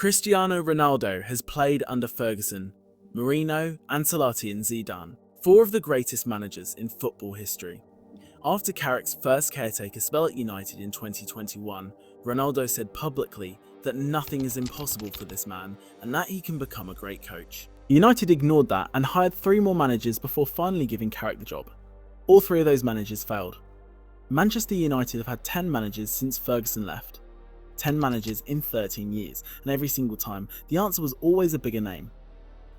Cristiano Ronaldo has played under Ferguson, Mourinho, Ancelotti and Zidane, four of the greatest managers in football history. After Carrick's first caretaker spell at United in 2021, Ronaldo said publicly that nothing is impossible for this man and that he can become a great coach. United ignored that and hired three more managers before finally giving Carrick the job. All three of those managers failed. Manchester United have had 10 managers since Ferguson left. 10 managers in 13 years, and every single time, the answer was always a bigger name.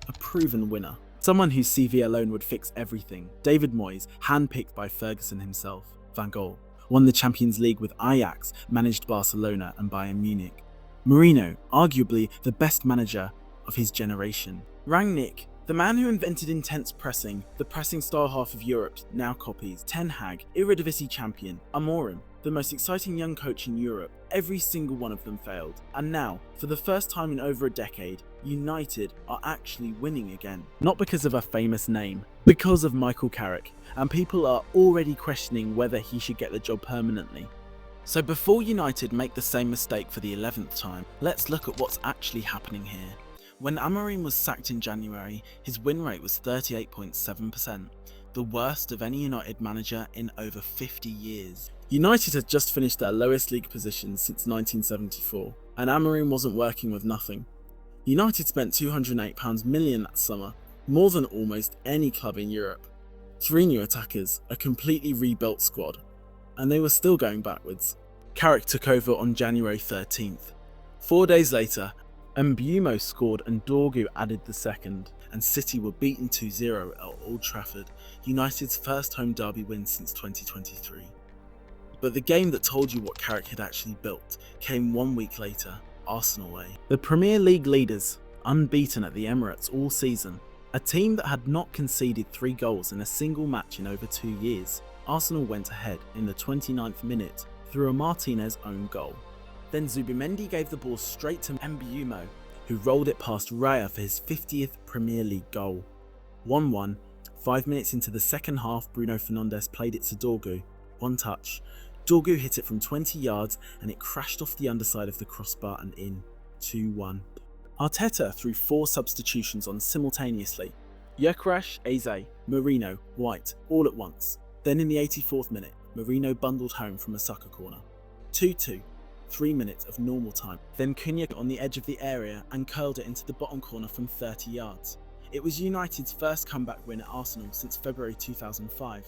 A proven winner. Someone whose CV alone would fix everything. David Moyes, handpicked by Ferguson himself. Van Gaal won the Champions League with Ajax, managed Barcelona and Bayern Munich. Mourinho, arguably the best manager of his generation. Rangnick, the man who invented intense pressing, the pressing style half of Europe now copies. Ten Hag, Eredivisie champion. Amorim, the most exciting young coach in Europe. Every single one of them failed. And now, for the first time in over a decade, United are actually winning again. Not because of a famous name, because of Michael Carrick, and people are already questioning whether he should get the job permanently. So before United make the same mistake for the 11th time, let's look at what's actually happening here. When Amorim was sacked in January, his win rate was 38.7%, the worst of any United manager in over 50 years. United had just finished their lowest league position since 1974, and Amorim wasn't working with nothing. United spent £208 million that summer, more than almost any club in Europe. 3 new attackers, a completely rebuilt squad, and they were still going backwards. Carrick took over on January 13th. 4 days later, Mbeumo scored and Dorgu added the second, and City were beaten 2-0 at Old Trafford, United's first home derby win since 2023. But the game that told you what Carrick had actually built came 1 week later, Arsenal away. The Premier League leaders, unbeaten at the Emirates all season, a team that had not conceded 3 goals in a single match in over 2 years, Arsenal went ahead in the 29th minute through a Martinez own goal. Then Zubimendi gave the ball straight to Mbeumo, who rolled it past Raya for his 50th Premier League goal. 1-1, 5 minutes into the second half, Bruno Fernandes played it to Dorgu. One touch. Dorgu hit it from 20 yards and it crashed off the underside of the crossbar and in. 2-1. Arteta threw 4 substitutions on simultaneously. Gyökeres, Eze, Mourinho, White, all at once. Then in the 84th minute, Mourinho bundled home from a sucker corner. 2-2. 3 minutes of normal time. Then Cunha on the edge of the area and curled it into the bottom corner from 30 yards. It was United's first comeback win at Arsenal since February 2005.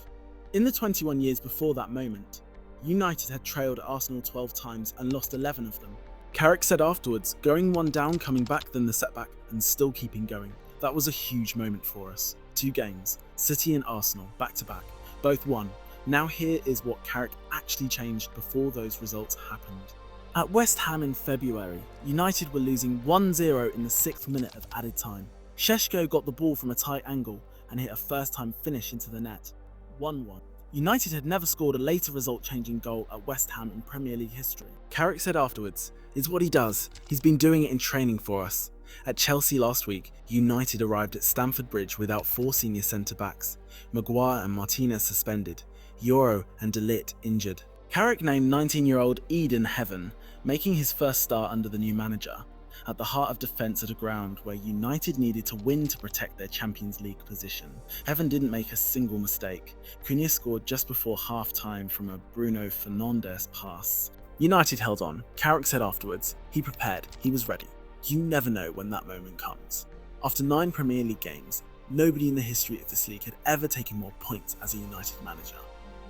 In the 21 years before that moment, United had trailed Arsenal 12 times and lost 11 of them. Carrick said afterwards, going 1 down, coming back, then the setback, and still keeping going. That was a huge moment for us. 2 games, City and Arsenal, back to back, both won. Now here is what Carrick actually changed before those results happened. At West Ham in February, United were losing 1-0 in the 6th minute of added time. Šeško got the ball from a tight angle and hit a first-time finish into the net. 1-1. United had never scored a later result-changing goal at West Ham in Premier League history. Carrick said afterwards, "It's what he does. He's been doing it in training for us." At Chelsea last week, United arrived at Stamford Bridge without 4 senior centre-backs. Maguire and Martinez suspended, Euro and De Ligt injured. Carrick named 19-year-old Eden Heaven, making his first start under the new manager, at the heart of defence at a ground where United needed to win to protect their Champions League position. Heaven didn't make a single mistake. Cunha scored just before half-time from a Bruno Fernandes pass. United held on. Carrick said afterwards, he prepared, he was ready. You never know when that moment comes. After 9 Premier League games, nobody in the history of this league had ever taken more points as a United manager.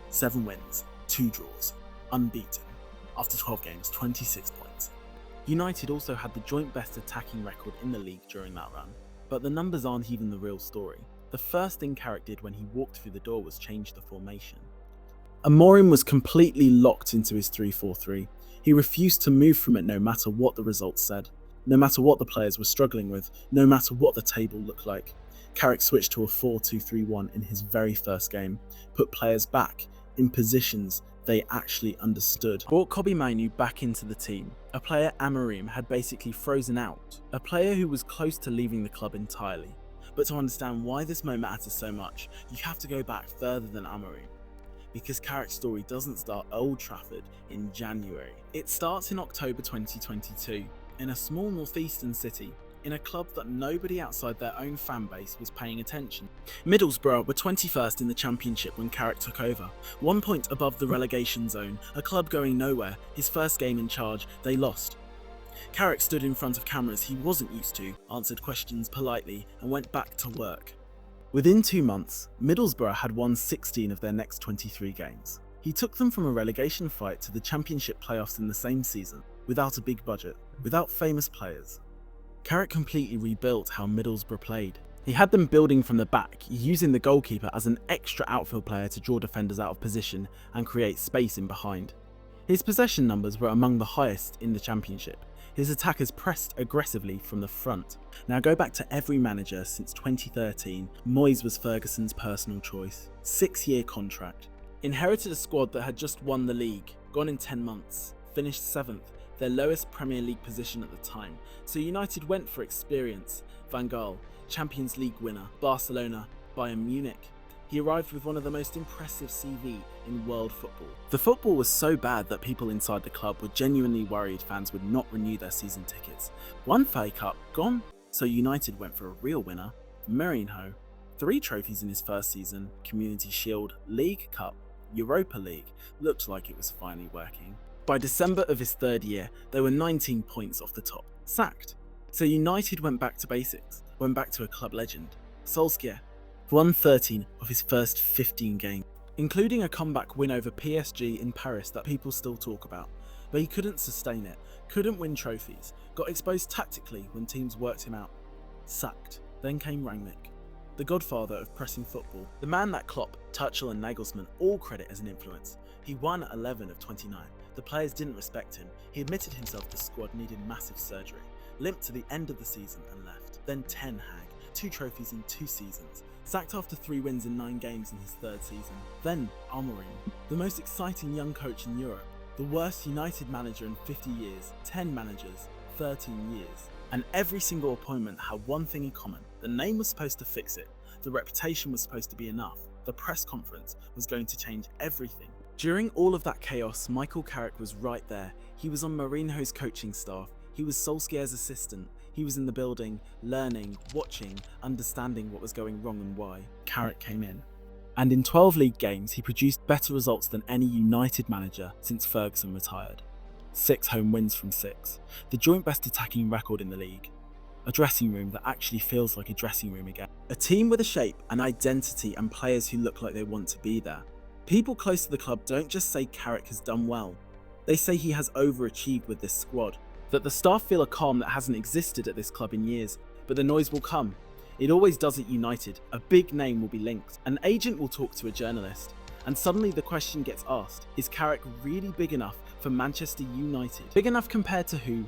7 wins, 2 draws, unbeaten. After 12 games, 26 points. United also had the joint best attacking record in the league during that run, but the numbers aren't even the real story. The first thing Carrick did when he walked through the door was change the formation. Amorim was completely locked into his 3-4-3. He refused to move from it no matter what the results said, no matter what the players were struggling with, no matter what the table looked like. Carrick switched to a 4-2-3-1 in his very first game, put players back in positions they actually understood. Brought Kobbie Mainoo back into the team, a player Amorim had basically frozen out, a player who was close to leaving the club entirely. But to understand why this moment matters so much, you have to go back further than Amorim. Because Carrick's story doesn't start at Old Trafford in January. It starts in October 2022. in a small northeastern city, in a club that nobody outside their own fan base was paying attention. Middlesbrough were 21st in the Championship when Carrick took over, 1 point above the relegation zone, a club going nowhere. His first game in charge, they lost. Carrick stood in front of cameras he wasn't used to, answered questions politely, and went back to work. Within 2 months, Middlesbrough had won 16 of their next 23 games. He took them from a relegation fight to the Championship playoffs in the same season, without a big budget, without famous players. Carrick completely rebuilt how Middlesbrough played. He had them building from the back, using the goalkeeper as an extra outfield player to draw defenders out of position and create space in behind. His possession numbers were among the highest in the Championship. His attackers pressed aggressively from the front. Now go back to every manager since 2013, Moyes was Ferguson's personal choice. 6-year contract. Inherited a squad that had just won the league, gone in 10 months, finished 7th, their lowest Premier League position at the time. So United went for experience. Van Gaal, Champions League winner, Barcelona, Bayern Munich. He arrived with one of the most impressive CV in world football. The football was so bad that people inside the club were genuinely worried fans would not renew their season tickets. One FA Cup gone, so United went for a real winner, Mourinho. 3 trophies in his first season, Community Shield, League Cup, Europa League. Looked like it was finally working. By December of his 3rd year, they were 19 points off the top. Sacked. So United went back to basics, went back to a club legend. Solskjaer won 13 of his first 15 games, including a comeback win over PSG in Paris that people still talk about. But he couldn't sustain it, couldn't win trophies, got exposed tactically when teams worked him out. Sacked. Then came Rangnick, the godfather of pressing football, the man that Klopp, Tuchel and Nagelsmann all credit as an influence. He won 11 of 29. The players didn't respect him. He admitted himself the squad needed massive surgery, limped to the end of the season and left. Then Ten Hag, 2 trophies in 2 seasons, sacked after 3 wins in 9 games in his 3rd season. Then Amorim, the most exciting young coach in Europe, the worst United manager in 50 years, 10 managers, 13 years. And every single appointment had one thing in common. The name was supposed to fix it, the reputation was supposed to be enough, the press conference was going to change everything. During all of that chaos, Michael Carrick was right there. He was on Mourinho's coaching staff, he was Solskjaer's assistant, he was in the building, learning, watching, understanding what was going wrong and why. Carrick came in. And in 12 league games, he produced better results than any United manager since Ferguson retired. 6 home wins from 6, the joint best attacking record in the league. A dressing room that actually feels like a dressing room again. A team with a shape, an identity and players who look like they want to be there. People close to the club don't just say Carrick has done well, they say he has overachieved with this squad. That the staff feel a calm that hasn't existed at this club in years, but the noise will come. It always does at United. A big name will be linked. An agent will talk to a journalist, and suddenly the question gets asked, is Carrick really big enough for Manchester United? Big enough compared to who?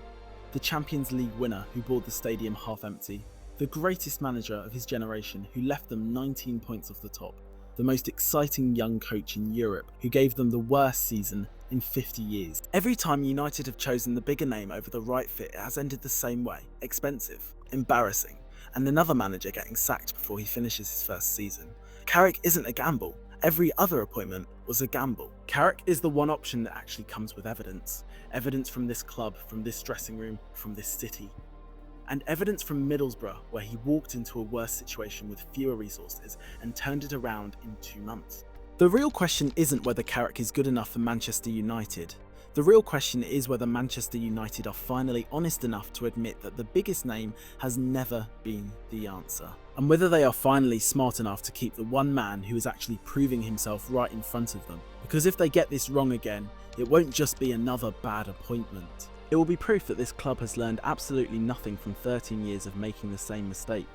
The Champions League winner who bored the stadium half empty. The greatest manager of his generation who left them 19 points off the top. The most exciting young coach in Europe who gave them the worst season in 50 years. Every time United have chosen the bigger name over the right fit, it has ended the same way. Expensive, embarrassing, and another manager getting sacked before he finishes his first season. Carrick isn't a gamble. Every other appointment was a gamble. Carrick is the one option that actually comes with evidence. Evidence from this club, from this dressing room, from this city. And evidence from Middlesbrough, where he walked into a worse situation with fewer resources and turned it around in 2 months. The real question isn't whether Carrick is good enough for Manchester United. The real question is whether Manchester United are finally honest enough to admit that the biggest name has never been the answer. And whether they are finally smart enough to keep the one man who is actually proving himself right in front of them. Because if they get this wrong again, it won't just be another bad appointment. It will be proof that this club has learned absolutely nothing from 13 years of making the same mistake.